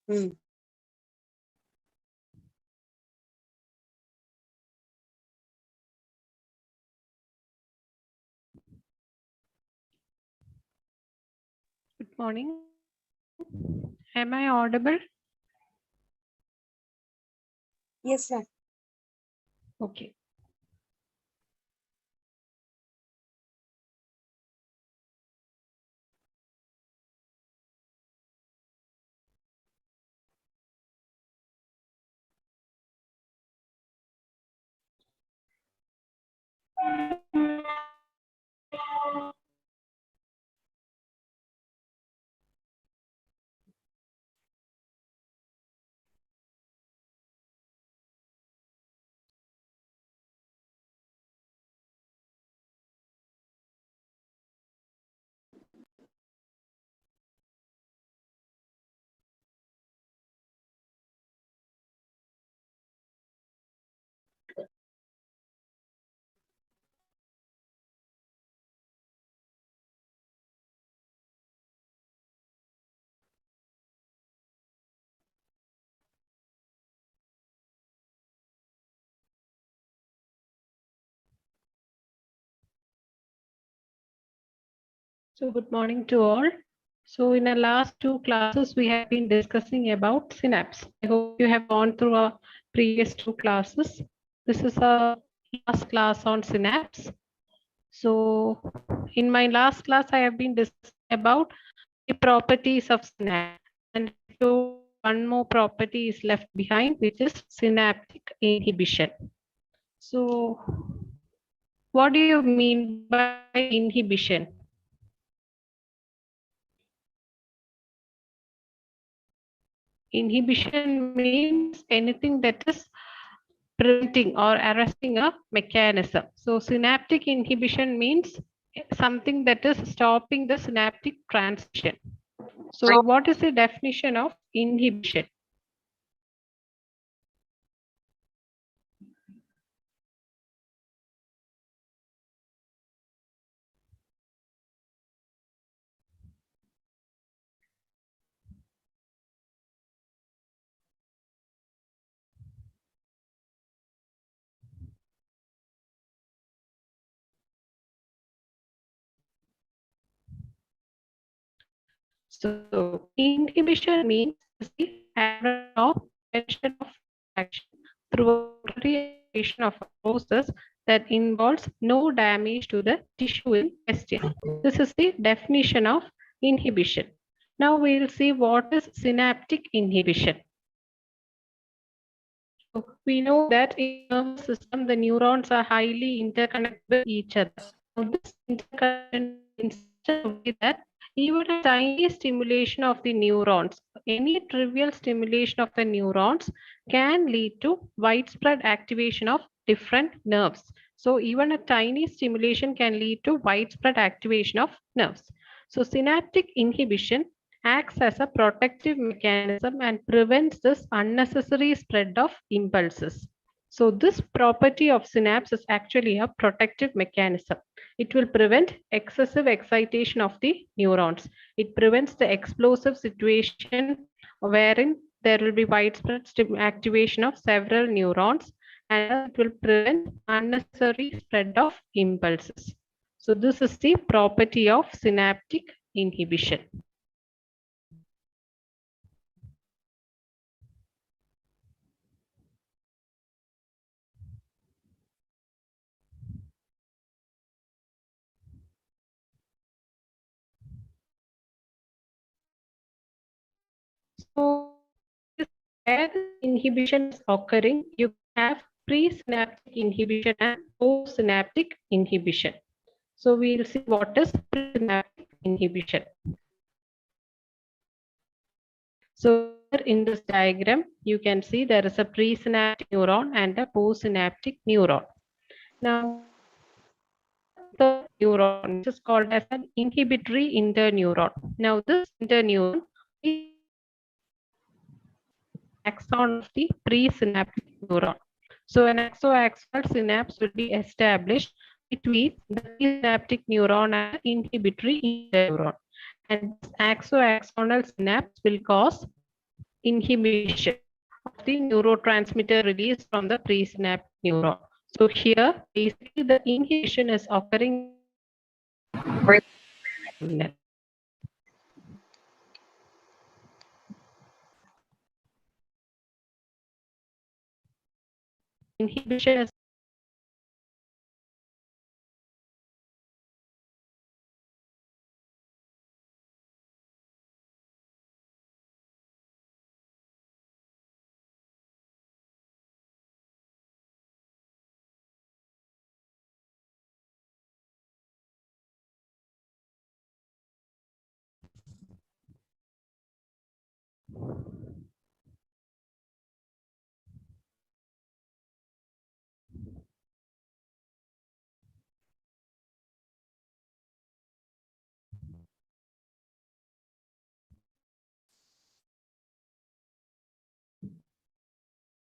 Hmm. Good morning. Am I audible? Yes, sir. Okay. So good morning to all. So in the last two classes, we have been discussing about synapse. I hope you have gone through our previous two classes. This is our last class on synapse. So in my last class, I have been discussing about the properties of synapse. And so one more property is left behind, which is synaptic inhibition. So what do you mean by inhibition? Inhibition means anything that is preventing or arresting a mechanism. So synaptic inhibition means something that is stopping the synaptic transition. So what is the definition of inhibition? So inhibition means the absence of prevention of action through a voluntary activation of a process that involves no damage to the tissue in question. This is the definition of inhibition. Now we will see what is synaptic inhibition. So we know that in the nervous system, the neurons are highly interconnected with each other. Now this interconnection in such a way that even a tiny stimulation of the neurons, any trivial stimulation of the neurons can lead to widespread activation of different nerves. So even a tiny stimulation can lead to widespread activation of nerves. So synaptic inhibition acts as a protective mechanism and prevents this unnecessary spread of impulses. So this property of synapse is actually a protective mechanism. It will prevent excessive excitation of the neurons. It prevents the explosive situation wherein there will be widespread activation of several neurons, and thus it will prevent unnecessary spread of impulses. So this is the property of synaptic inhibition. So where this inhibition is occurring, you have presynaptic inhibition and postsynaptic inhibition. So we'll see what is presynaptic inhibition. So here in this diagram, you can see there is a presynaptic neuron and a postsynaptic neuron. Now, the neuron, which is called as an inhibitory interneuron. Now, this interneuron is axon of the presynaptic neuron. So an axoaxal synapse will be established between the presynaptic neuron and the inhibitory interneuron. And this axoaxonal synapse will cause inhibition of the neurotransmitter release from the presynaptic neuron. So here, basically the inhibition is occurring inhibition is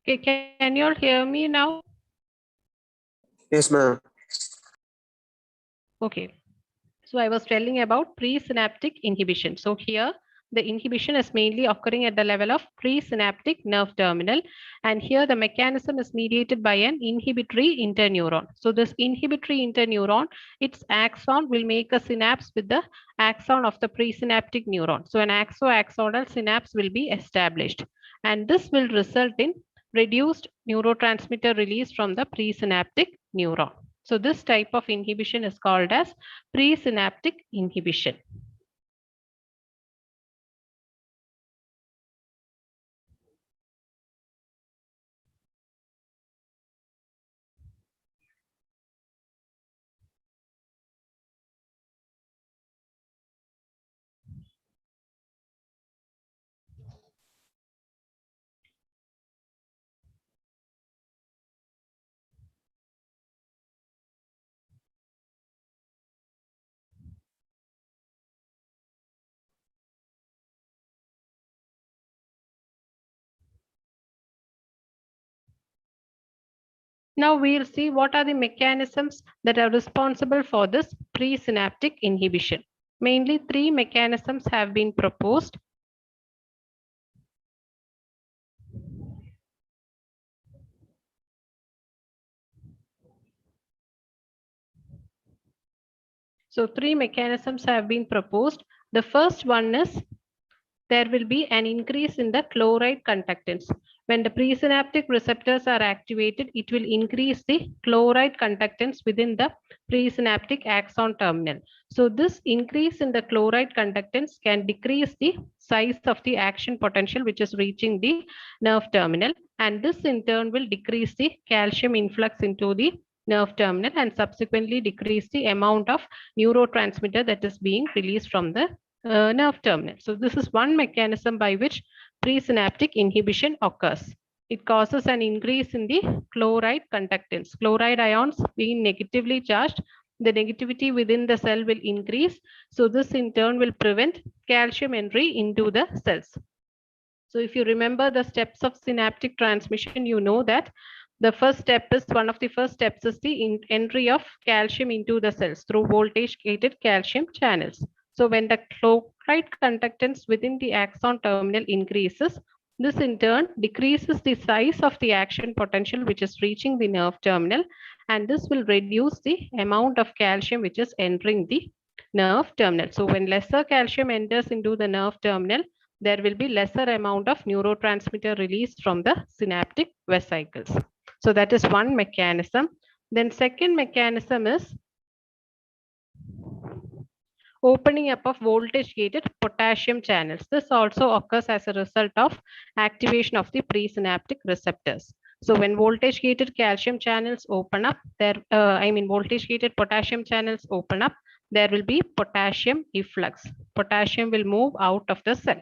okay. Can you all hear me now? Yes, ma'am. Okay. So I was telling about presynaptic inhibition. So here the inhibition is mainly occurring at the level of presynaptic nerve terminal. And here the mechanism is mediated by an inhibitory interneuron. So this inhibitory interneuron, its axon will make a synapse with the axon of the presynaptic neuron. So an axo-axonal synapse will be established. And this will result in reduced neurotransmitter release from the presynaptic neuron. So this type of inhibition is called as presynaptic inhibition. Now we'll see what are the mechanisms that are responsible for this presynaptic inhibition. Mainly three mechanisms have been proposed. So three mechanisms have been proposed. The first one is there will be an increase in the chloride conductance. When the presynaptic receptors are activated, it will increase the chloride conductance within the presynaptic axon terminal. So this increase in the chloride conductance can decrease the size of the action potential which is reaching the nerve terminal, and this in turn will decrease the calcium influx into the nerve terminal and subsequently decrease the amount of neurotransmitter that is being released from the nerve terminal. So this is one mechanism by which presynaptic inhibition occurs. It causes an increase in the chloride conductance. Chloride ions being negatively charged, the negativity within the cell will increase. So this in turn will prevent calcium entry into the cells. So if you remember the steps of synaptic transmission, you know that the first step is one of the first steps is the entry of calcium into the cells through voltage gated calcium channels. So when the chloride conductance within the axon terminal increases, this in turn decreases the size of the action potential which is reaching the nerve terminal, and this will reduce the amount of calcium which is entering the nerve terminal. So when lesser calcium enters into the nerve terminal, there will be lesser amount of neurotransmitter released from the synaptic vesicles. So that is one mechanism. Then second mechanism is opening up of voltage gated potassium channels. This also occurs as a result of activation of the presynaptic receptors. So when voltage gated calcium channels open up, voltage gated potassium channels open up, there will be potassium efflux. Potassium will move out of the cell.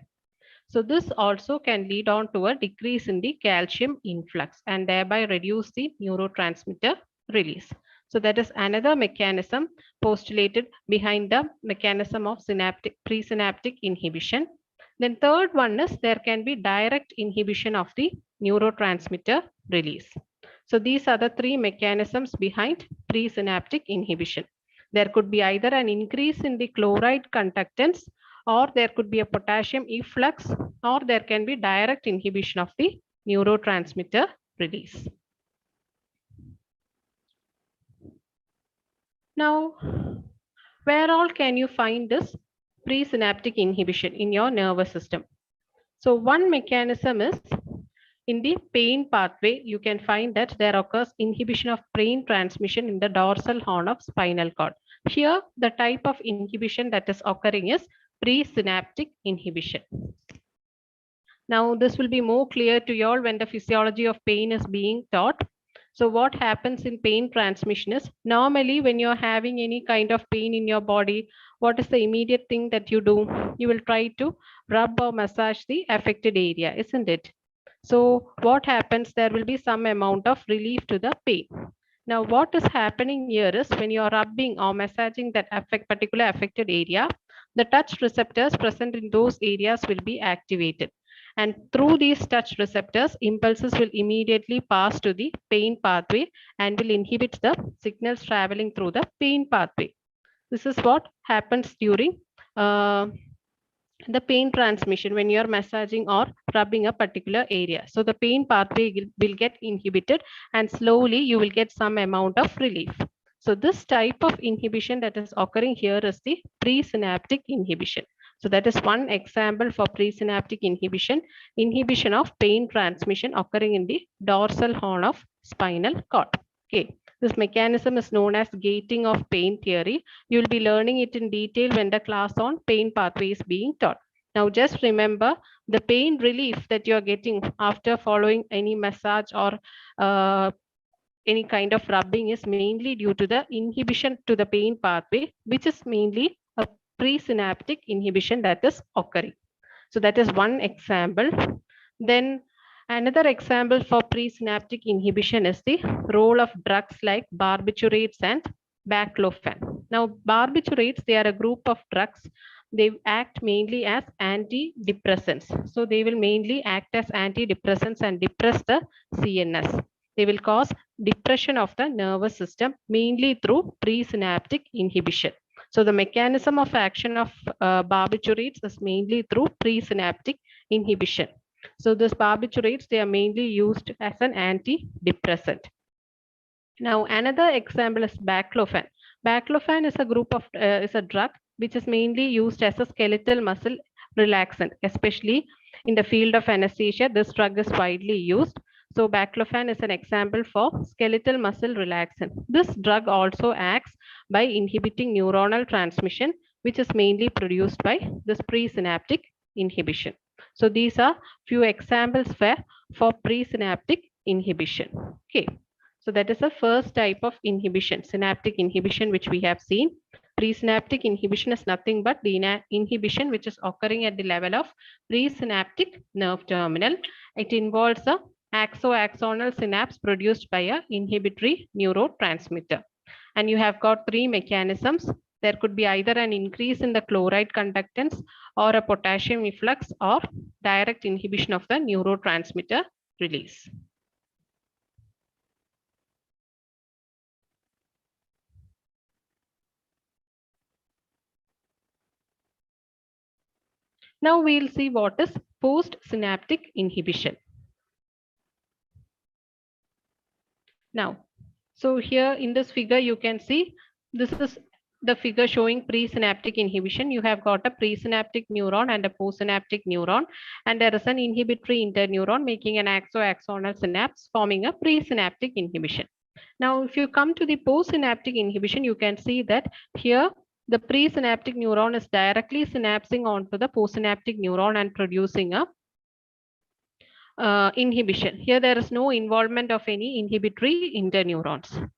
So this also can lead on to a decrease in the calcium influx and thereby reduce the neurotransmitter release. So that is another mechanism postulated behind the mechanism of presynaptic inhibition. Then third one is there can be direct inhibition of the neurotransmitter release. So these are the three mechanisms behind presynaptic inhibition. There could be either an increase in the chloride conductance or there could be a potassium efflux, or there can be direct inhibition of the neurotransmitter release. Now, where all can you find this presynaptic inhibition in your nervous system? So one mechanism is in the pain pathway. You can find that there occurs inhibition of pain transmission in the dorsal horn of spinal cord. Here, the type of inhibition that is occurring is presynaptic inhibition. Now, this will be more clear to you all when the physiology of pain is being taught. So what happens in pain transmission is, normally when you're having any kind of pain in your body, what is the immediate thing that you do? You will try to rub or massage the affected area, isn't it? So what happens? There will be some amount of relief to the pain. Now, what is happening here is when you are rubbing or massaging that particular affected area, the touch receptors present in those areas will be activated. And through these touch receptors, impulses will immediately pass to the pain pathway and will inhibit the signals traveling through the pain pathway. This is what happens during the pain transmission when you are massaging or rubbing a particular area. So the pain pathway will get inhibited and slowly you will get some amount of relief. So this type of inhibition that is occurring here is the presynaptic inhibition. So that is one example for presynaptic inhibition, inhibition of pain transmission occurring in the dorsal horn of spinal cord. Okay. This mechanism is known as gating of pain theory. You will be learning it in detail when the class on pain pathway is being taught. Now, just remember the pain relief that you are getting after following any massage or any kind of rubbing is mainly due to the inhibition to the pain pathway, which is mainly a presynaptic inhibition that is occurring. So that is one example. Then another example for presynaptic inhibition is the role of drugs like barbiturates and baclofen. Now, barbiturates, they are a group of drugs. They act mainly as antidepressants. So they will mainly act as antidepressants and depress the CNS. They will cause depression of the nervous system mainly through presynaptic inhibition. So the mechanism of action of barbiturates is mainly through presynaptic inhibition. So these barbiturates, they are mainly used as an antidepressant. Now another example is baclofen. Baclofen is a group of is a drug which is mainly used as a skeletal muscle relaxant, especially in the field of anesthesia. This drug is widely used. So baclofen is an example for skeletal muscle relaxant. This drug also acts by inhibiting neuronal transmission, which is mainly produced by this presynaptic inhibition. So these are few examples for presynaptic inhibition. Okay. So that is the first type of inhibition, synaptic inhibition, which we have seen. Presynaptic inhibition is nothing but the inhibition which is occurring at the level of presynaptic nerve terminal. It involves a axo-axonal synapse produced by a inhibitory neurotransmitter. And you have got three mechanisms. There could be either an increase in the chloride conductance or a potassium efflux or direct inhibition of the neurotransmitter release. Now we'll see what is postsynaptic inhibition. Now, so here in this figure, you can see this is the figure showing presynaptic inhibition. You have got a presynaptic neuron and a postsynaptic neuron, and there is an inhibitory interneuron making an axo-axonal synapse forming a presynaptic inhibition. Now, if you come to the postsynaptic inhibition, you can see that here the presynaptic neuron is directly synapsing onto the postsynaptic neuron and producing a inhibition. Here there is no involvement of any inhibitory interneurons.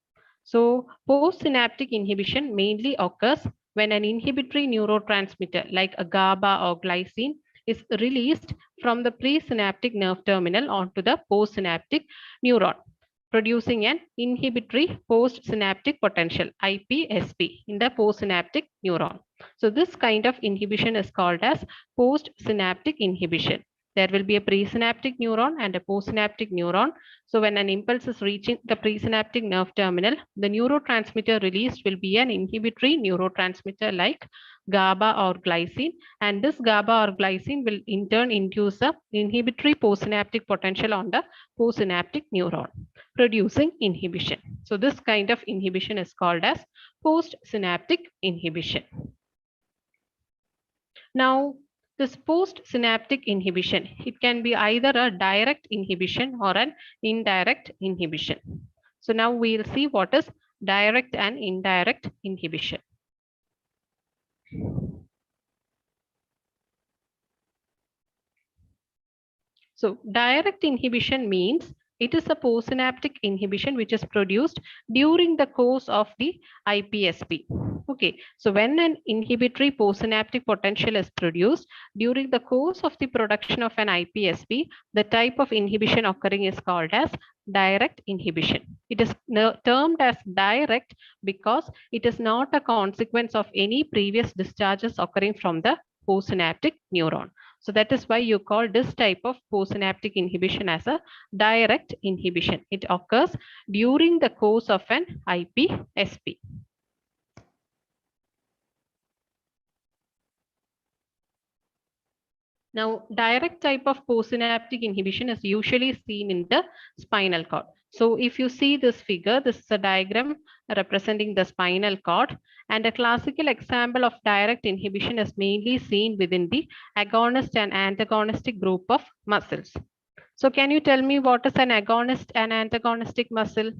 So postsynaptic inhibition mainly occurs when an inhibitory neurotransmitter like a GABA or glycine is released from the presynaptic nerve terminal onto the postsynaptic neuron, producing an inhibitory postsynaptic potential IPSP in the postsynaptic neuron. So this kind of inhibition is called as postsynaptic inhibition. There will be a presynaptic neuron and a postsynaptic neuron. So when an impulse is reaching the presynaptic nerve terminal, the neurotransmitter released will be an inhibitory neurotransmitter like GABA or glycine, and this GABA or glycine will in turn induce a inhibitory postsynaptic potential on the postsynaptic neuron, producing inhibition. So this kind of inhibition is called as postsynaptic inhibition. Now, this postsynaptic inhibition, it can be either a direct inhibition or an indirect inhibition. So now we'll see what is direct and indirect inhibition. So direct inhibition means it is a postsynaptic inhibition which is produced during the course of the IPSP. Okay, so when an inhibitory postsynaptic potential is produced during the course of the production of an IPSP, the type of inhibition occurring is called as direct inhibition. It is termed as direct because it is not a consequence of any previous discharges occurring from the postsynaptic neuron. So that is why you call this type of postsynaptic inhibition as a direct inhibition. It occurs during the course of an IPSP. Now, direct type of postsynaptic inhibition is usually seen in the spinal cord. So if you see this figure, this is a diagram representing the spinal cord, and a classical example of direct inhibition is mainly seen within the agonist and antagonistic group of muscles. So can you tell me what is an agonist and antagonistic muscle?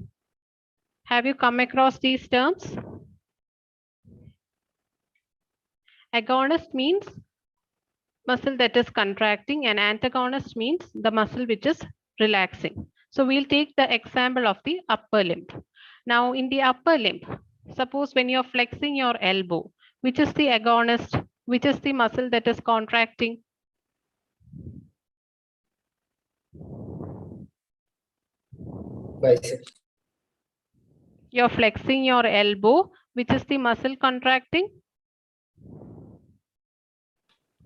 Have you come across these terms? Agonist means muscle that is contracting, and antagonist means the muscle which is relaxing. So we'll take the example of the upper limb. Now in the upper limb, suppose when you're flexing your elbow, which is the agonist, which is the muscle that is contracting? Bicep. You're flexing your elbow, which is the muscle contracting?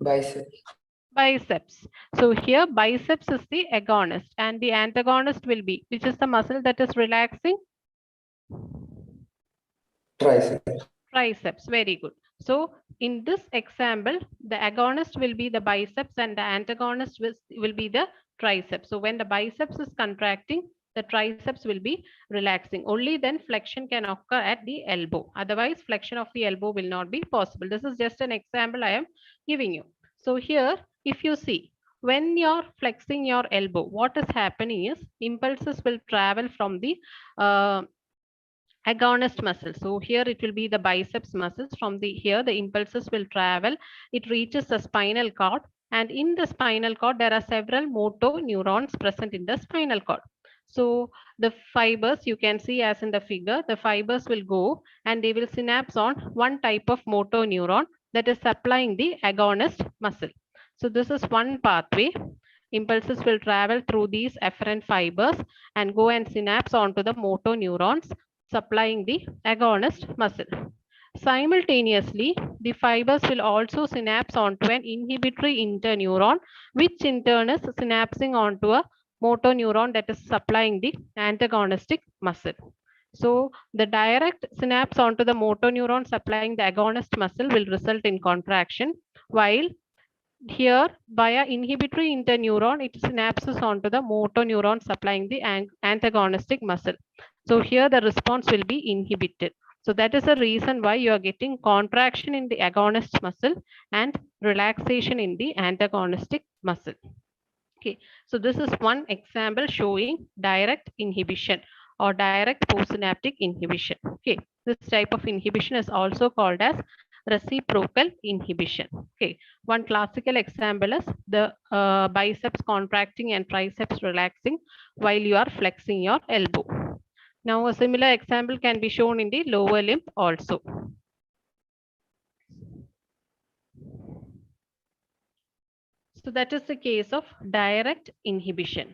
Biceps. Biceps. So here biceps is the agonist and the antagonist will be, which is the muscle that is relaxing? Triceps. Triceps. Very good. So in this example, the agonist will be the biceps and the antagonist will be the triceps. So when the biceps is contracting, the triceps will be relaxing. Only then flexion can occur at the elbow. Otherwise, flexion of the elbow will not be possible. This is just an example I am giving you. So here, if you see, when you're flexing your elbow, what is happening is impulses will travel from the agonist muscle. So here it will be the biceps muscles. From the here the impulses will travel. It reaches the spinal cord, and in the spinal cord there are several motor neurons present in the spinal cord. So the fibers you can see as in the figure, the fibers will go and they will synapse on one type of motor neuron that is supplying the agonist muscle. So this is one pathway. Impulses will travel through these afferent fibers and go and synapse onto the motor neurons supplying the agonist muscle. Simultaneously, the fibers will also synapse onto an inhibitory interneuron, which in turn is synapsing onto a motor neuron that is supplying the antagonistic muscle. So the direct synapse onto the motor neuron supplying the agonist muscle will result in contraction, while here via inhibitory interneuron, it synapses onto the motor neuron supplying the antagonistic muscle. So here the response will be inhibited. So that is the reason why you are getting contraction in the agonist muscle and relaxation in the antagonistic muscle. Okay, so this is one example showing direct inhibition or direct postsynaptic inhibition. Okay, this type of inhibition is also called as reciprocal inhibition. Okay, one classical example is the biceps contracting and triceps relaxing while you are flexing your elbow. Now a similar example can be shown in the lower limb also. So that is the case of direct inhibition.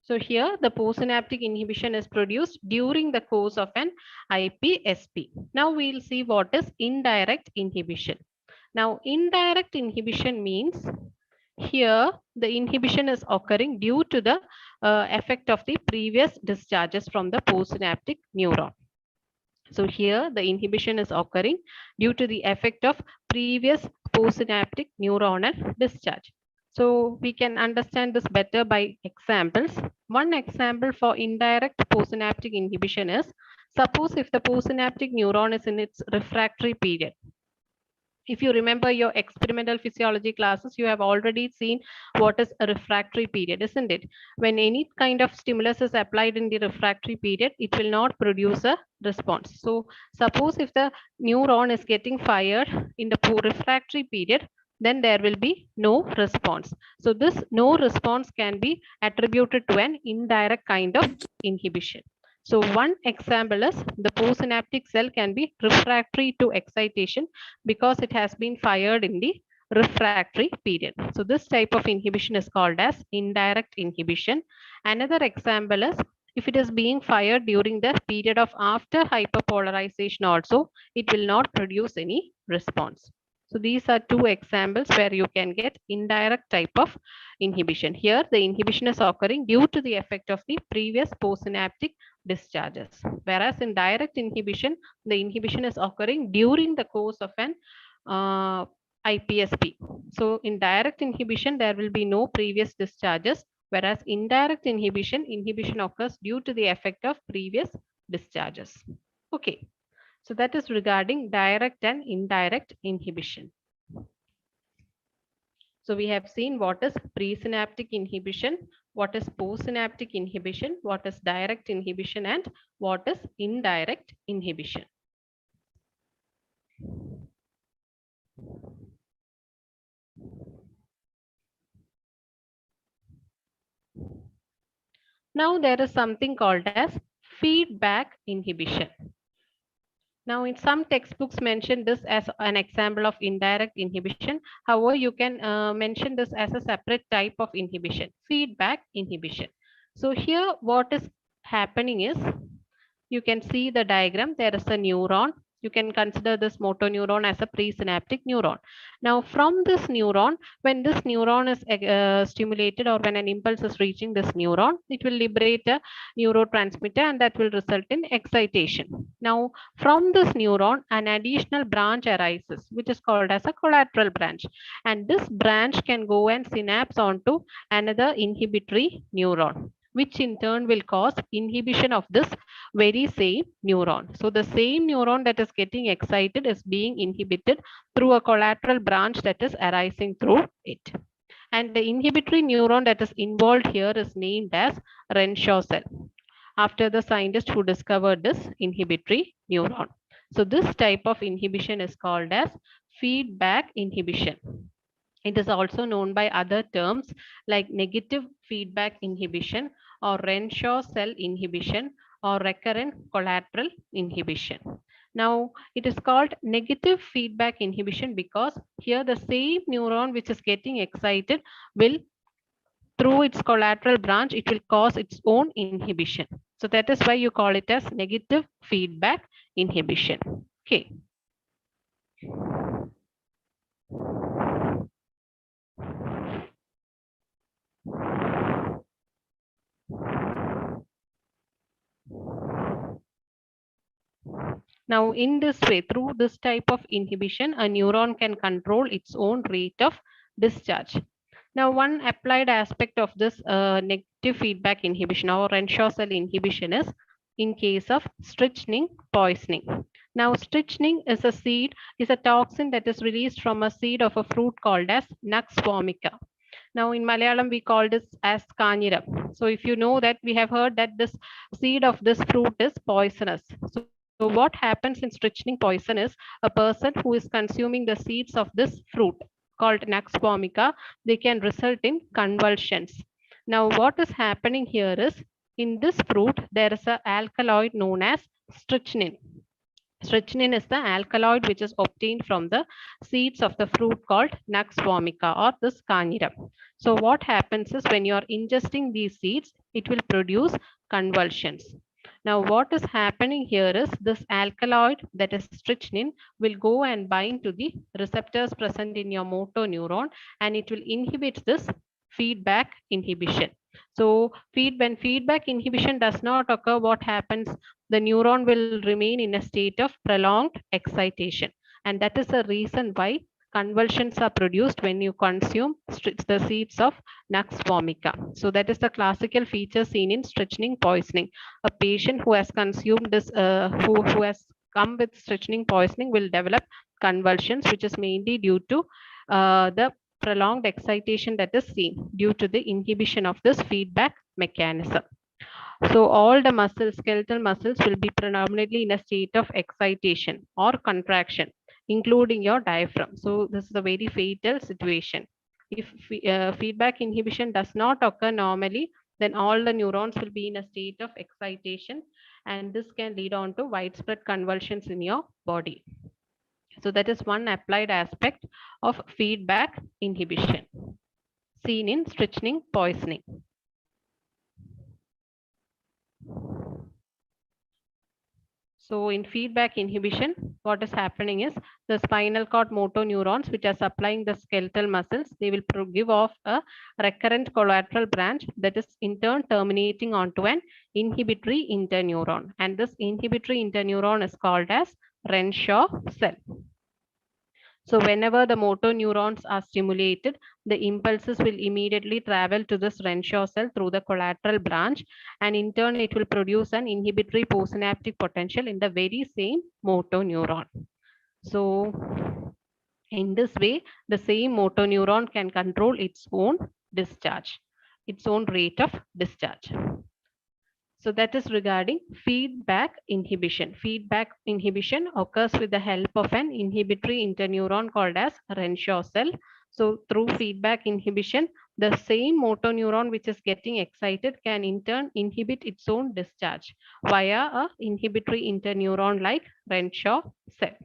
So here the postsynaptic inhibition is produced during the course of an IPSP. Now we'll see what is indirect inhibition. Now indirect inhibition means here the inhibition is occurring due to the effect of the previous discharges from the postsynaptic neuron. So here the inhibition is occurring due to the effect of previous postsynaptic neuronal discharge. So we can understand this better by examples. One example for indirect postsynaptic inhibition is, suppose if the postsynaptic neuron is in its refractory period. If you remember your experimental physiology classes, you have already seen what is a refractory period, isn't it? When any kind of stimulus is applied in the refractory period, it will not produce a response. So suppose if the neuron is getting fired in the refractory period, then there will be no response. So this no response can be attributed to an indirect kind of inhibition. So one example is the postsynaptic cell can be refractory to excitation because it has been fired in the refractory period. So this type of inhibition is called as indirect inhibition. Another example is if it is being fired during the period of after hyperpolarization also, it will not produce any response. So these are two examples where you can get indirect type of inhibition. Here the inhibition is occurring due to the effect of the previous postsynaptic discharges. Whereas in direct inhibition, the inhibition is occurring during the course of an IPSP. So in direct inhibition, there will be no previous discharges, whereas indirect inhibition occurs due to the effect of previous discharges. Okay, so that is regarding direct and indirect inhibition. So we have seen what is presynaptic inhibition, what is postsynaptic inhibition, what is direct inhibition, and what is indirect inhibition. Now there is something called as feedback inhibition. Now in some textbooks mention this as an example of indirect inhibition. However, you can mention this as a separate type of inhibition, feedback inhibition. So here what is happening is, you can see the diagram, there is a neuron. You can consider this motor neuron as a presynaptic neuron. Now from this neuron, when this neuron is stimulated or when an impulse is reaching this neuron, it will liberate a neurotransmitter and that will result in excitation. Now from this neuron, an additional branch arises, which is called as a collateral branch. And this branch can go and synapse onto another inhibitory neuron, which in turn will cause inhibition of this very same neuron. So the same neuron that is getting excited is being inhibited through a collateral branch that is arising through it. And the inhibitory neuron that is involved here is named as Renshaw cell, after the scientist who discovered this inhibitory neuron. So this type of inhibition is called as feedback inhibition. It is also known by other terms like negative feedback inhibition or Renshaw cell inhibition or recurrent collateral inhibition. Now, it is called negative feedback inhibition because here the same neuron which is getting excited will, through its collateral branch, it will cause its own inhibition. So that is why you call it as negative feedback inhibition. Okay. Now, in this way, through this type of inhibition, a neuron can control its own rate of discharge. Now, one applied aspect of this negative feedback inhibition or Renshaw cell inhibition is in case of strychnine poisoning. Now, strychnine is a toxin that is released from a seed of a fruit called as Nux vomica. Now, in Malayalam, we call this as Kanyiram. So, if you know that, we have heard that this seed of this fruit is poisonous. So what happens in strychnine poison is a person who is consuming the seeds of this fruit called Nux vomica, they can result in convulsions. Now what is happening here is, in this fruit, there is an alkaloid known as strychnine. Strychnine is the alkaloid which is obtained from the seeds of the fruit called Nux vomica or this Kanyiram. So what happens is, when you are ingesting these seeds, it will produce convulsions. Now what is happening here is, this alkaloid, that is strychnine, will go and bind to the receptors present in your motor neuron and it will inhibit this feedback inhibition. So when feedback inhibition does not occur, what happens? the neuron will remain in a state of prolonged excitation. And that is the reason why convulsions are produced when you consume the seeds of Nux vomica. So that is the classical feature seen in strychnine poisoning. A patient who has consumed this, who has come with strychnine poisoning will develop convulsions, which is mainly due to the prolonged excitation that is seen due to the inhibition of this feedback mechanism. So all the muscles, skeletal muscles will be predominantly in a state of excitation or contraction, including your diaphragm. So this is a very fatal situation. If feedback inhibition does not occur normally, then all the neurons will be in a state of excitation, and this can lead on to widespread convulsions in your body. So that is one applied aspect of feedback inhibition seen in strychnine poisoning. So in feedback inhibition, what is happening is the spinal cord motor neurons, which are supplying the skeletal muscles, they will give off a recurrent collateral branch that is in turn terminating onto an inhibitory interneuron. And this inhibitory interneuron is called as Renshaw cell. So whenever the motor neurons are stimulated, the impulses will immediately travel to this Renshaw cell through the collateral branch, and in turn it will produce an inhibitory postsynaptic potential in the very same motor neuron. So in this way, the same motor neuron can control its own discharge, its own rate of discharge. So that is regarding feedback inhibition. Feedback inhibition occurs with the help of an inhibitory interneuron called as Renshaw cell. So through feedback inhibition, the same motor neuron which is getting excited can in turn inhibit its own discharge via a inhibitory interneuron like Renshaw cell.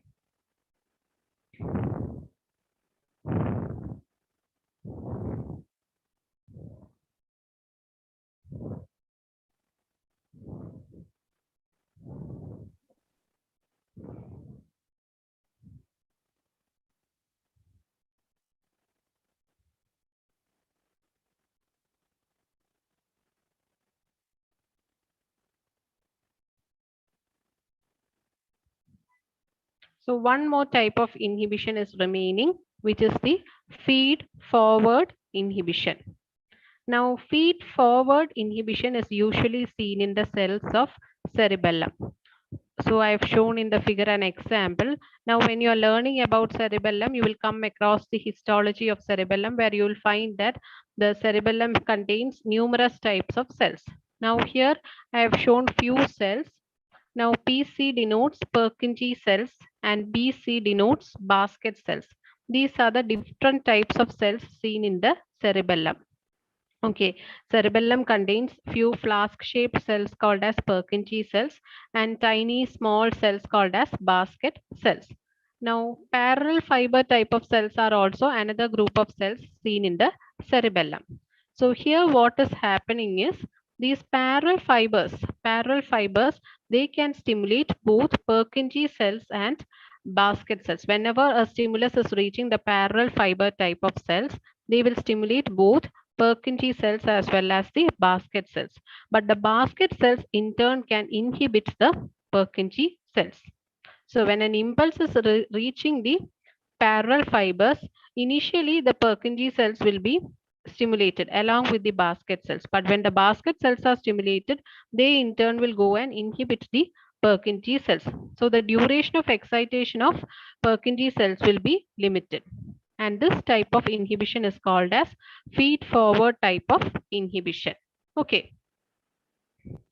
So one more type of inhibition is remaining, which is the feed-forward inhibition. Now, feed-forward inhibition is usually seen in the cells of cerebellum. So I've shown in the figure an example. Now, when you're learning about cerebellum, you will come across the histology of cerebellum, where you will find that the cerebellum contains numerous types of cells. Now, here I have shown few cells. Now, PC denotes Purkinje cells and BC denotes basket cells. These are the different types of cells seen in the cerebellum. Okay, cerebellum contains few flask-shaped cells called as Purkinje cells and tiny small cells called as basket cells. Now, parallel fiber type of cells are also another group of cells seen in the cerebellum. So here what is happening is these parallel fibers, they can stimulate both Purkinje cells and basket cells. Whenever a stimulus is reaching the parallel fiber type of cells, they will stimulate both Purkinje cells as well as the basket cells. But the basket cells in turn can inhibit the Purkinje cells. So when an impulse is reaching the parallel fibers, initially the Purkinje cells will be stimulated along with the basket cells. But when the basket cells are stimulated, they in turn will go and inhibit the Purkinje cells. So the duration of excitation of Purkinje cells will be limited. And this type of inhibition is called as feed-forward type of inhibition. Okay.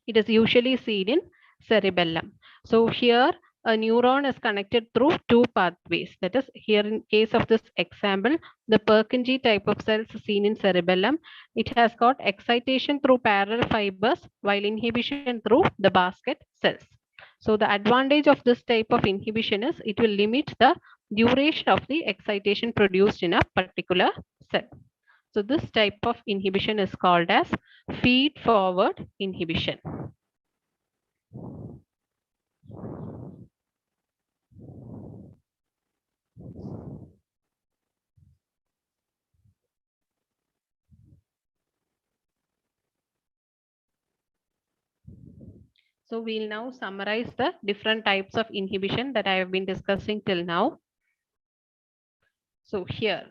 It is usually seen in cerebellum. So here a neuron is connected through two pathways. That is, here in case of this example, the Purkinje type of cells seen in cerebellum, it has got excitation through parallel fibers while inhibition through the basket cells. So the advantage of this type of inhibition is it will limit the duration of the excitation produced in a particular cell. So this type of inhibition is called as feed-forward inhibition. So So we'll now summarize the different types of inhibition that I have been discussing till now. So here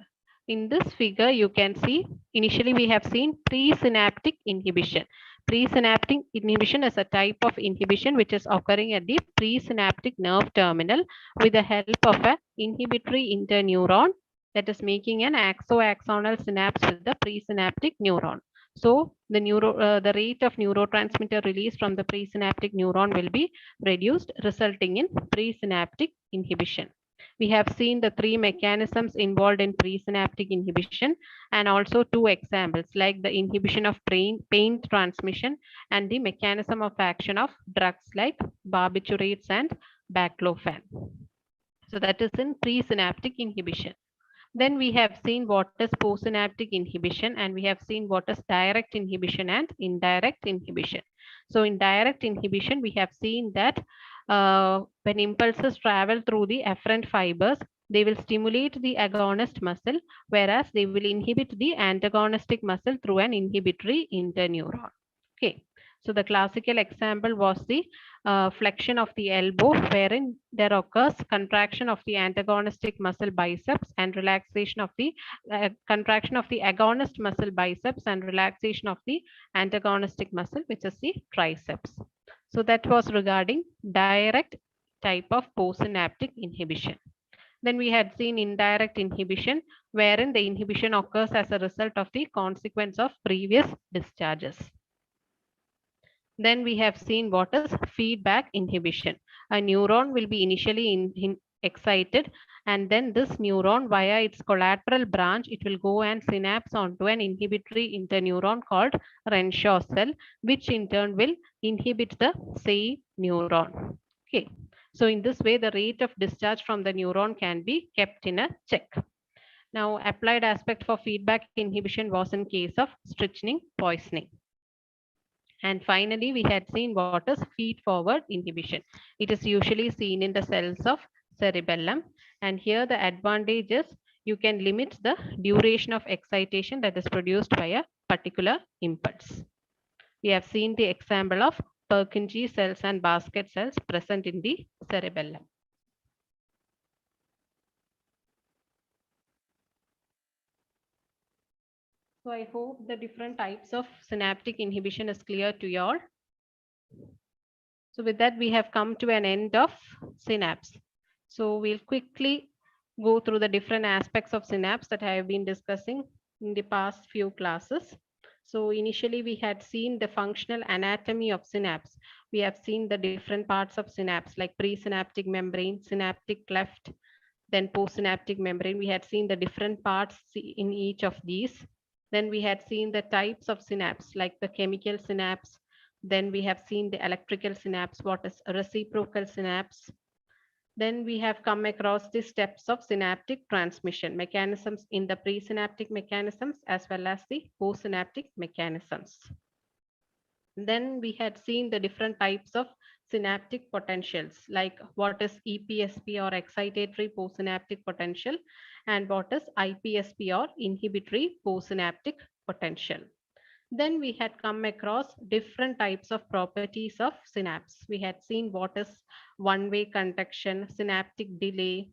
in this figure, you can see initially we have seen presynaptic inhibition. Presynaptic inhibition is a type of inhibition which is occurring at the presynaptic nerve terminal with the help of an inhibitory interneuron that is making an axo-axonal synapse with the presynaptic neuron. So the rate of neurotransmitter release from the presynaptic neuron will be reduced, resulting in presynaptic inhibition. We have seen the three mechanisms involved in presynaptic inhibition and also two examples like the inhibition of pain transmission and the mechanism of action of drugs like barbiturates and baclofen. So that is in presynaptic inhibition. Then we have seen what is postsynaptic inhibition, and we have seen what is direct inhibition and indirect inhibition. So in direct inhibition, we have seen that when impulses travel through the afferent fibers, they will stimulate the agonist muscle, whereas they will inhibit the antagonistic muscle through an inhibitory interneuron. Okay. So the classical example was the flexion of the elbow, wherein there occurs contraction of the antagonistic muscle biceps and relaxation of the contraction of the agonist muscle biceps and relaxation of the antagonistic muscle, which is the triceps. So that was regarding direct type of postsynaptic inhibition. Then we had seen indirect inhibition, wherein the inhibition occurs as a result of the consequence of previous discharges. Then we have seen what is feedback inhibition. A neuron will be initially excited, and then this neuron via its collateral branch, it will go and synapse onto an inhibitory interneuron called Renshaw cell, which in turn will inhibit the same neuron. Okay. So in this way, the rate of discharge from the neuron can be kept in a check. Now, applied aspect for feedback inhibition was in case of strychnine poisoning. And finally, we had seen what is feed-forward inhibition. It is usually seen in the cells of cerebellum. And here the advantage is you can limit the duration of excitation that is produced by a particular impulse. We have seen the example of Purkinje cells and basket cells present in the cerebellum. So I hope the different types of synaptic inhibition is clear to you all. So with that, we have come to an end of synapse. So we'll quickly go through the different aspects of synapse that I have been discussing in the past few classes. So initially we had seen the functional anatomy of synapse. We have seen the different parts of synapse like presynaptic membrane, synaptic cleft, then postsynaptic membrane. We had seen the different parts in each of these. Then we had seen the types of synapse like the chemical synapse. Then we have seen the electrical synapse, what is a reciprocal synapse. Then we have come across the steps of synaptic transmission, mechanisms in the presynaptic mechanisms as well as the postsynaptic mechanisms. Then we had seen the different types of synaptic potentials, like what is EPSP or excitatory postsynaptic potential, and what is IPSP or inhibitory postsynaptic potential. Then we had come across different types of properties of synapse. We had seen what is one-way conduction, synaptic delay,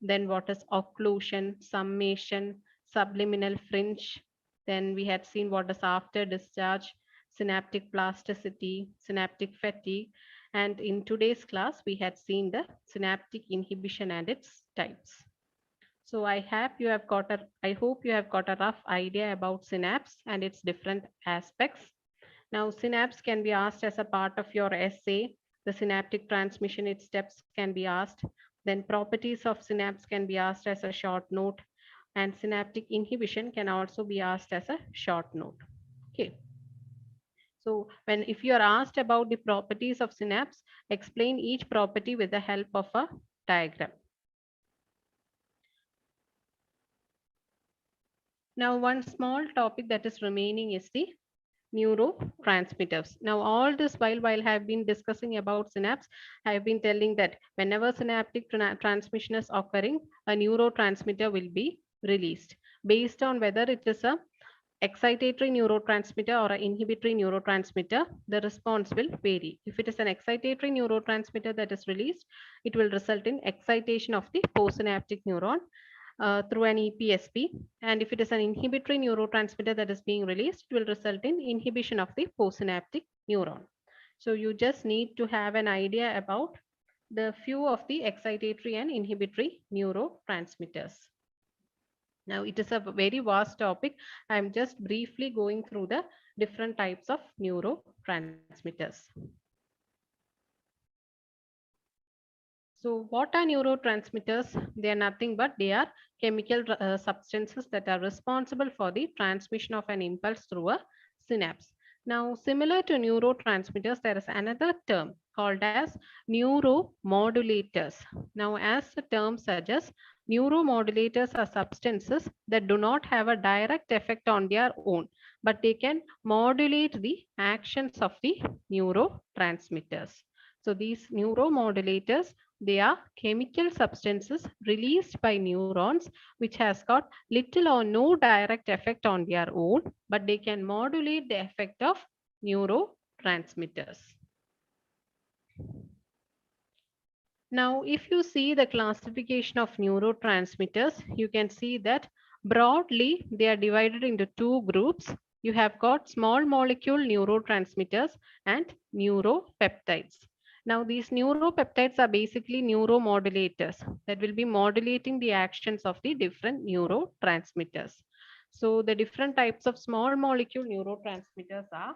then what is occlusion, summation, subliminal fringe. Then we had seen what is after discharge, synaptic plasticity, synaptic fatigue. And in today's class, we had seen the synaptic inhibition and its types. So I hope you have got a rough idea about synapse and its different aspects. Now, synapse can be asked as a part of your essay. The synaptic transmission, its steps can be asked. Then properties of synapse can be asked as a short note. And synaptic inhibition can also be asked as a short note. Okay. So if you are asked about the properties of synapse, explain each property with the help of a diagram. Now, one small topic that is remaining is the neurotransmitters. Now, all this while I have been discussing about synapse, I have been telling that whenever synaptic transmission is occurring, a neurotransmitter will be released based on whether it is a excitatory neurotransmitter or an inhibitory neurotransmitter, the response will vary. If it is an excitatory neurotransmitter that is released, it will result in excitation of the postsynaptic neuron through an EPSP. And if it is an inhibitory neurotransmitter that is being released, it will result in inhibition of the postsynaptic neuron. So you just need to have an idea about the few of the excitatory and inhibitory neurotransmitters. Now, it is a very vast topic. I am just briefly going through the different types of neurotransmitters. So what are neurotransmitters? They are nothing but they are chemical substances that are responsible for the transmission of an impulse through a synapse. Now, similar to neurotransmitters, there is another term called as neuromodulators. Now, as the term suggests, neuromodulators are substances that do not have a direct effect on their own, but they can modulate the actions of the neurotransmitters. So these neuromodulators, they are chemical substances released by neurons which has got little or no direct effect on their own, but they can modulate the effect of neurotransmitters. Now, if you see the classification of neurotransmitters, you can see that broadly they are divided into two groups. You have got small molecule neurotransmitters and neuropeptides. Now, these neuropeptides are basically neuromodulators that will be modulating the actions of the different neurotransmitters. So, the different types of small molecule neurotransmitters are,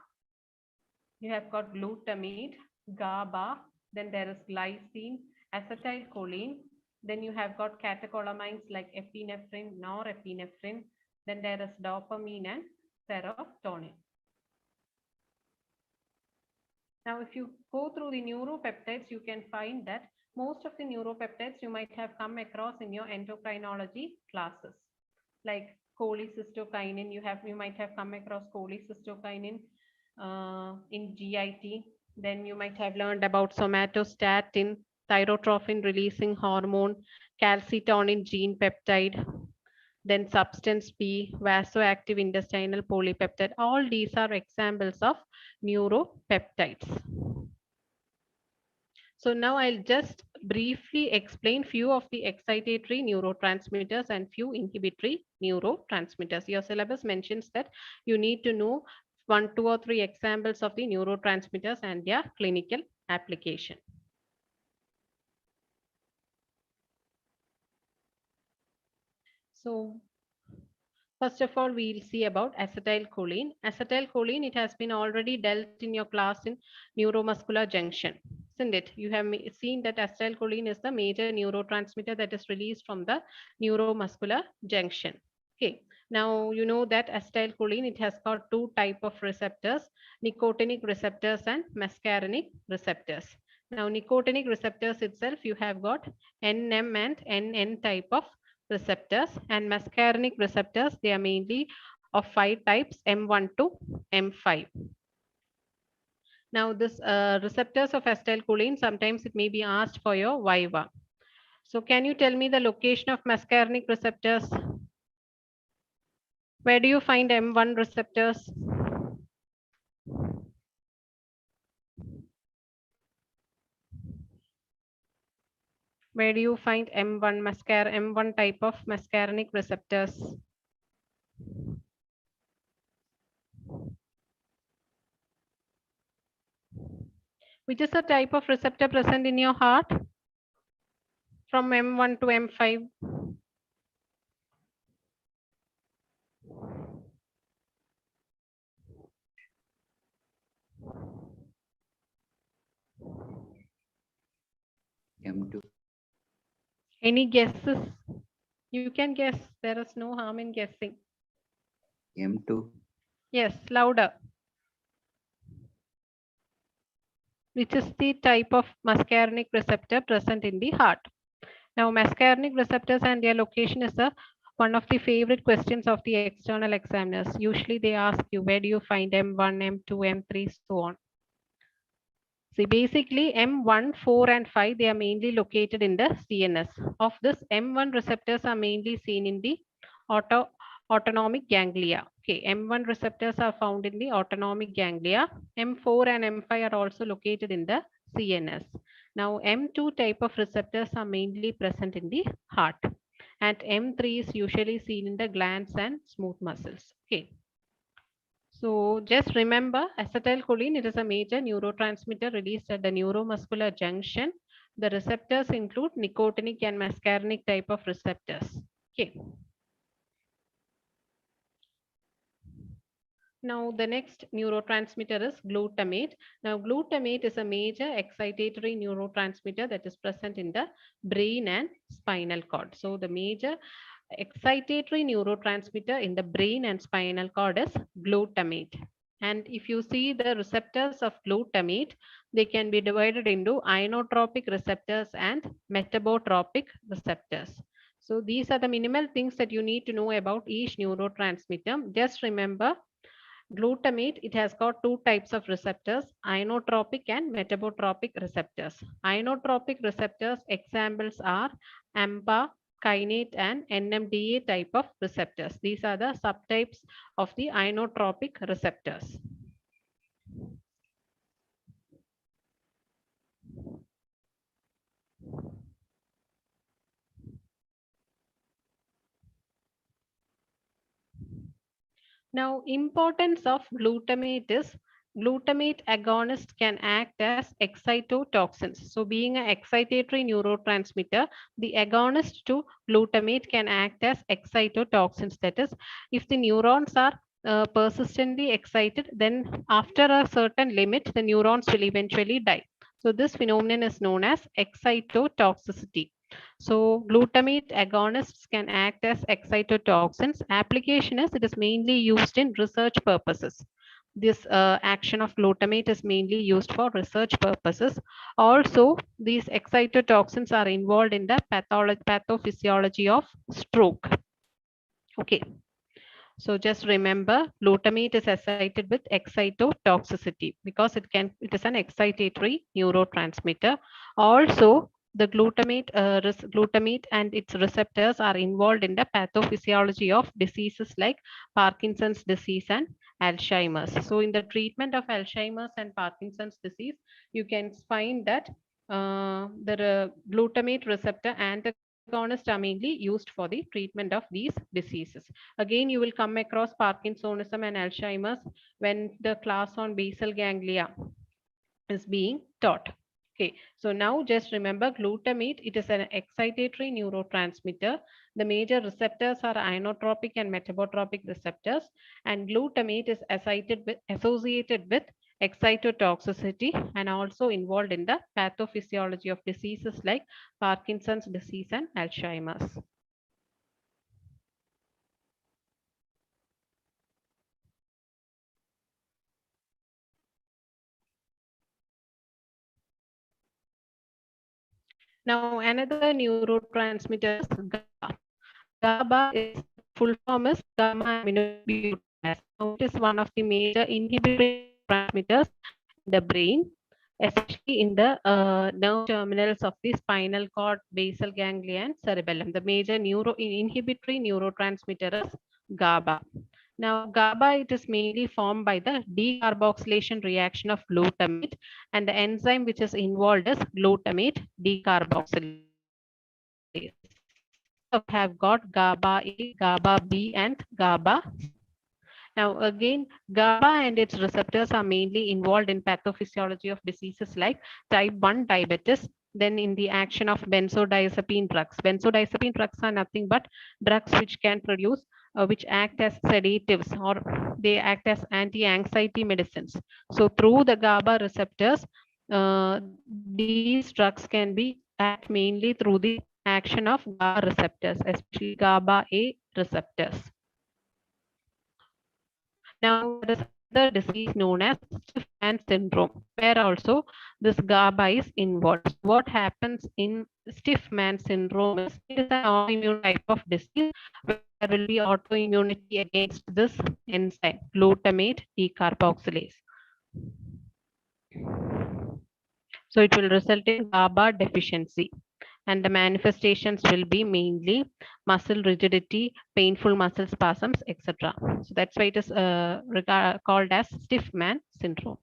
you have got glutamate, GABA, then there is glycine, acetylcholine, then you have got catecholamines like epinephrine, norepinephrine, then there is dopamine and serotonin. Now, if you go through the neuropeptides, you can find that most of the neuropeptides you might have come across in your endocrinology classes, like cholecystokinin. You might have come across cholecystokinin in GIT. Then you might have learned about somatostatin, thyrotrophin releasing hormone, calcitonin gene peptide, then substance P, vasoactive intestinal polypeptide. All these are examples of neuropeptides. So now I'll just briefly explain few of the excitatory neurotransmitters and few inhibitory neurotransmitters. Your syllabus mentions that you need to know 1, 2 or 3 examples of the neurotransmitters and their clinical application. So first of all, we'll see about acetylcholine. Acetylcholine, it has been already dealt in your class in neuromuscular junction, isn't it? You have seen that acetylcholine is the major neurotransmitter that is released from the neuromuscular junction. Okay. Now, you know that acetylcholine, it has got two type of receptors, nicotinic receptors and muscarinic receptors. Now, nicotinic receptors itself, you have got NM and NN type of receptors, and muscarinic receptors, they are mainly of 5 types, M1 to M5. Now, this receptors of acetylcholine, sometimes it may be asked for your Viva. So can you tell me the location of muscarinic receptors? Where do you find M1 receptors? Where do you find M1 type of muscarinic receptors? Which is the type of receptor present in your heart from M1 to M5? M2. Any guesses? You can guess. There is no harm in guessing. M2. Yes, louder. Which is the type of muscarinic receptor present in the heart? Now, muscarinic receptors and their location is one of the favorite questions of the external examiners. Usually they ask you, where do you find M1, M2, M3, so on. See, basically M1, 4 and 5, they are mainly located in the CNS. Of this, M1 receptors are mainly seen in the autonomic ganglia. Okay, M1 receptors are found in the autonomic ganglia. M4 and M5 are also located in the CNS. Now, M2 type of receptors are mainly present in the heart, and M3 is usually seen in the glands and smooth muscles. Okay. So just remember, acetylcholine, it is a major neurotransmitter released at the neuromuscular junction. The receptors include nicotinic and muscarinic type of receptors. Okay. Now the next neurotransmitter is glutamate. Now glutamate is a major excitatory neurotransmitter that is present in the brain and spinal cord. So the major excitatory neurotransmitter in the brain and spinal cord is glutamate. And if you see the receptors of glutamate, they can be divided into inotropic receptors and metabotropic receptors. So these are the minimal things that you need to know about each neurotransmitter. Just remember, glutamate, it has got two types of receptors, inotropic and metabotropic receptors. Inotropic receptors examples are AMPA, kainate and NMDA type of receptors. These are the subtypes of the inotropic receptors. Now, importance of glutamate is glutamate agonists can act as excitotoxins. So being an excitatory neurotransmitter, the agonist to glutamate can act as excitotoxins. That is, if the neurons are persistently excited, then after a certain limit, the neurons will eventually die. So this phenomenon is known as excitotoxicity. So glutamate agonists can act as excitotoxins. Application is it is mainly used in research purposes. This action of glutamate is mainly used for research purposes. Also, these excitotoxins are involved in the pathophysiology of stroke. Okay. So just remember, glutamate is associated with excitotoxicity because it is an excitatory neurotransmitter. Also, the glutamate and its receptors are involved in the pathophysiology of diseases like Parkinson's disease and Alzheimer's. So in the treatment of Alzheimer's and Parkinson's disease, you can find that the glutamate receptor antagonists are mainly used for the treatment of these diseases. Again, you will come across Parkinsonism and Alzheimer's when the class on basal ganglia is being taught. Okay, so now just remember glutamate, it is an excitatory neurotransmitter. The major receptors are inotropic and metabotropic receptors, and glutamate is associated with excitotoxicity and also involved in the pathophysiology of diseases like Parkinson's disease and Alzheimer's. Now, another neurotransmitter is GABA. GABA is full form is gamma aminobutyramide. Now, it is one of the major inhibitory transmitters in the brain, especially in the nerve terminals of the spinal cord, basal ganglia, and cerebellum. The major inhibitory neurotransmitter is GABA. Now, GABA, it is mainly formed by the decarboxylation reaction of glutamate, and the enzyme which is involved is glutamate decarboxylase. So we have got GABA A, GABA B, and GABA. Now again, GABA and its receptors are mainly involved in pathophysiology of diseases like type 1 diabetes, then in the action of benzodiazepine drugs. Benzodiazepine drugs are nothing but drugs which can produce, which act as sedatives or they act as anti-anxiety medicines. So through the GABA receptors, these drugs can be act mainly through the action of GABA receptors, especially GABA A receptors. Now, there is another disease known as stiff man syndrome, where also this GABA is involved. What happens in stiff man syndrome is it is an autoimmune type of disease where there will be autoimmunity against this enzyme, glutamate decarboxylase. So it will result in GABA deficiency. and the manifestations will be mainly muscle rigidity, painful muscle spasms, etc. So that's why it is called as stiff man syndrome.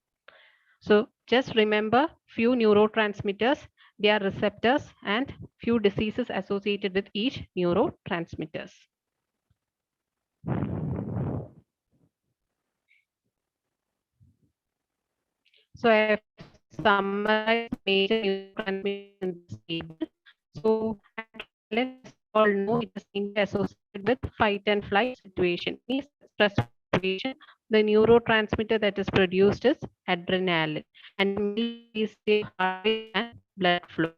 So just remember few neurotransmitters, their receptors, and few diseases associated with each neurotransmitters. So I have summarized major neurotransmitters in this table. So let's all know it is mainly associated with fight and flight situation. In stress situation, the neurotransmitter that is produced is adrenaline, and mainly is the heart rate and blood flow.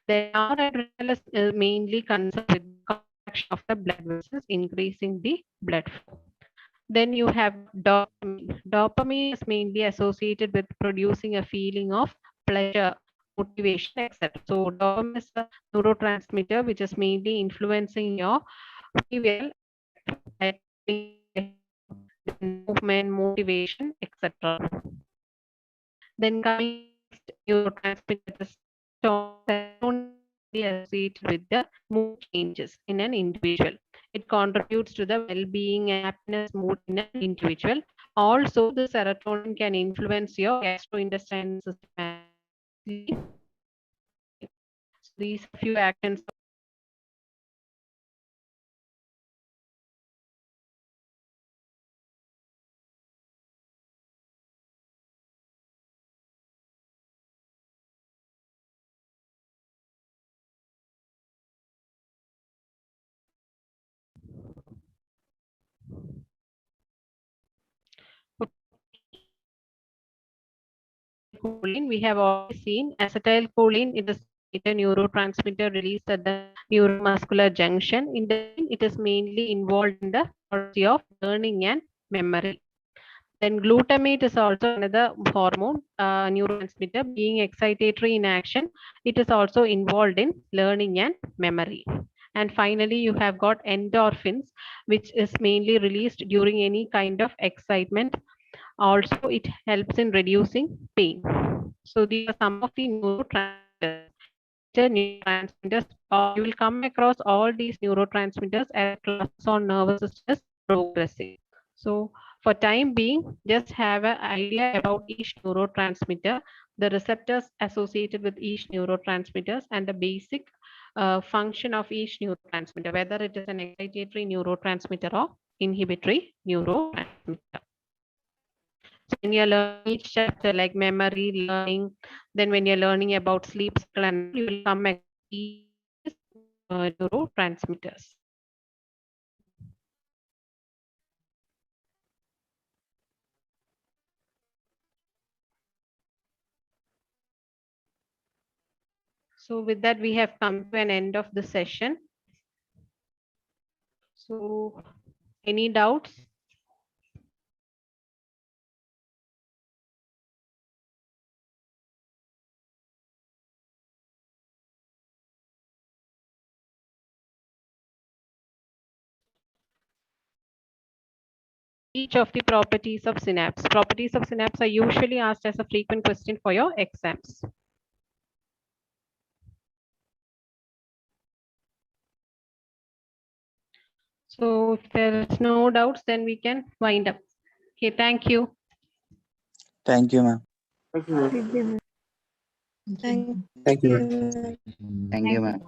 The noradrenaline is mainly concerned with the contraction of the blood vessels, increasing the blood flow. Then you have dopamine. Dopamine is mainly associated with producing a feeling of pleasure, motivation, etc. So dopamine is a neurotransmitter which is mainly influencing your behavioral movement, motivation, etc. Then coming next, neurotransmitter is associated with the mood changes in an individual. It contributes to the well-being and happiness mood in an individual. Also, the serotonin can influence your gastrointestinal system. So these few actions. We have already seen acetylcholine. It is a neurotransmitter released at the neuromuscular junction. In the it is mainly involved in the process of learning and memory. Then glutamate is also another hormone, neurotransmitter, being excitatory in action. It is also involved in learning and memory. And finally, you have got endorphins, which is mainly released during any kind of excitement. Also, it helps in reducing pain. So these are some of the neurotransmitters. You will come across all these neurotransmitters as class on nervous system is progressing. So for time being, just have an idea about each neurotransmitter, the receptors associated with each neurotransmitters, and the basic function of each neurotransmitter, whether it is an excitatory neurotransmitter or inhibitory neurotransmitter. So when you're learning each chapter like memory, learning, then when you're learning about sleep cycle, and you will come across these neurotransmitters. So with that, we have come to an end of the session. So any doubts? Each of the properties of synapse. Properties of synapse are usually asked as a frequent question for your exams. So if there is no doubts, then we can wind up. Okay, thank you. Thank you, ma'am. Thank you, ma'am. Thank you. Thank you, ma'am. Thank you, ma'am.